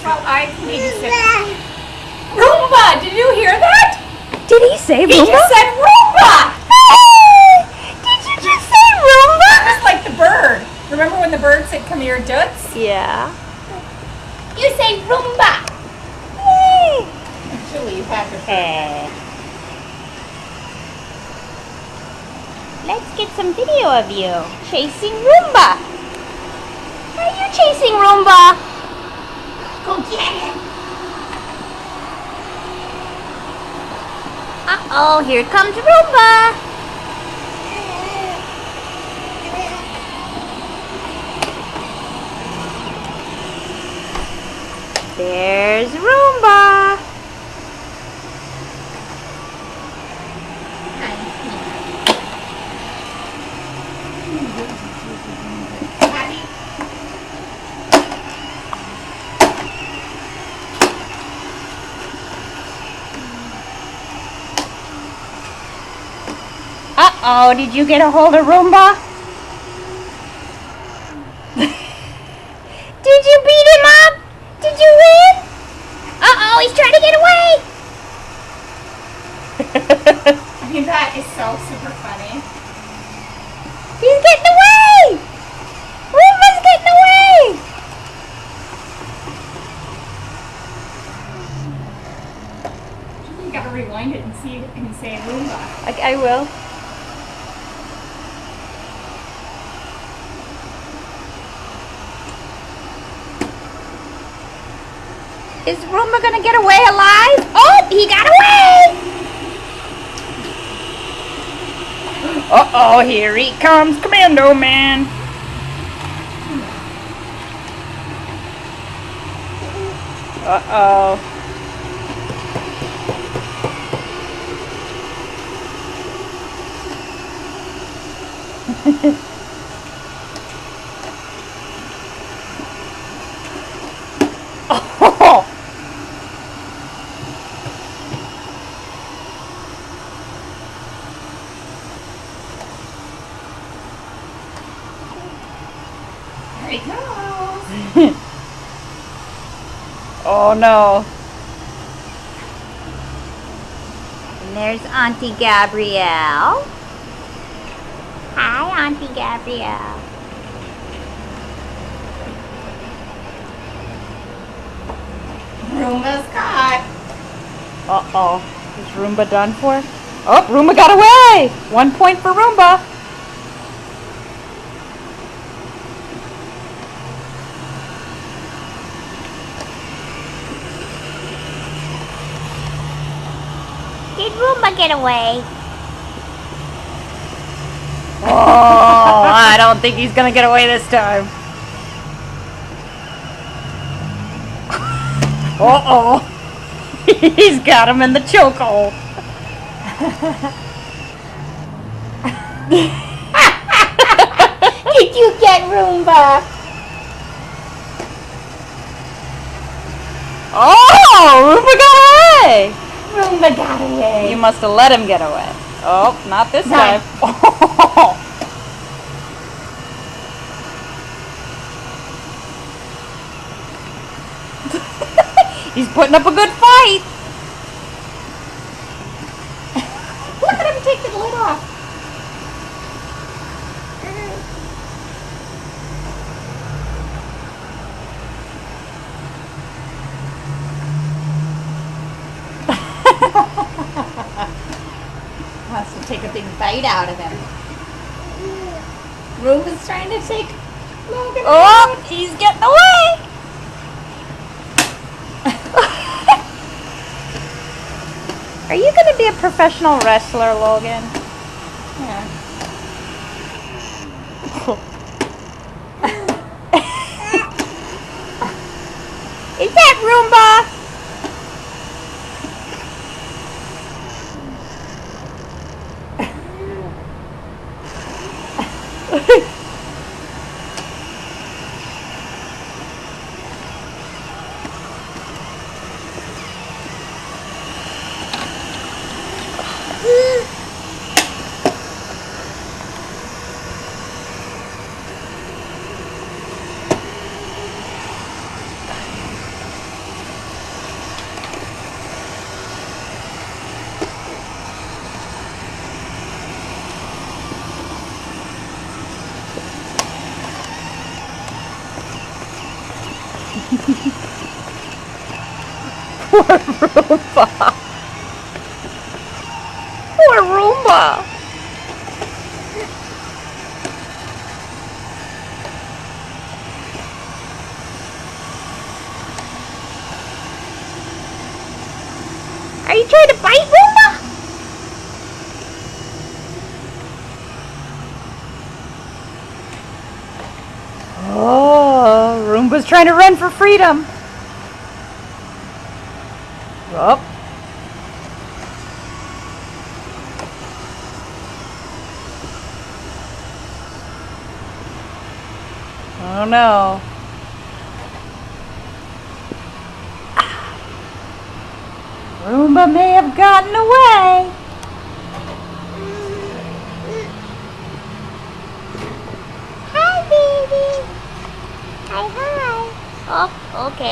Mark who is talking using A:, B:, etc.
A: Well, I babysit. Roomba! Did you hear that?
B: Did he say Roomba?
A: He just said Roomba!
B: Hey! Did you just say Roomba?
A: Just like the bird. Remember when the bird said, "Come here, Toots"?
B: Yeah.
A: You say Roomba!
B: Hey!
A: Actually, you have to.
B: Hey. Let's get some video of you chasing Roomba. Are you chasing Roomba?
A: Go get it!
B: Uh-oh, here comes Roomba. There's Roomba. Uh-oh, did you get a hold of Roomba? Did you beat him up? Did you win? Uh-oh, he's trying to get away.
A: I mean, that is so super funny.
B: He's getting away. Roomba's getting away.
A: You gotta rewind it and see if you can say Roomba.
B: I will. Is Roomba gonna get away alive? Oh, he got away! Uh-oh, here he comes, Commando Man. Uh-oh. Oh!
A: There he goes.
B: Oh no. And there's Auntie Gabrielle. Hi, Auntie Gabrielle.
A: Roomba's caught.
B: Uh-oh. Is Roomba done for? Oh, Roomba got away! 1 point for Roomba. Did Roomba get away? Oh, I don't think he's gonna get away this time. Uh-oh. He's got him in the chokehold.
A: Did you get Roomba?
B: Oh, Roomba got away.
A: Roomba got away.
B: You must have let him get away. Oh, not this
A: Right.
B: time. Oh. He's putting up a good fight.
A: Look at him take the lid off. Wants to take a big bite out of him. Roomba's trying to take Logan
B: Oh,
A: out.
B: he's getting away. Are you going to be a professional wrestler, Logan?
A: Yeah.
B: Is that Roomba? Poor Roomba. Poor Roomba. Are you trying to bite Roomba? Oh, Roomba's trying to run for freedom. Up. Oh no. Roomba may have gotten away. Hi, baby. Hi, hi. Oh, okay.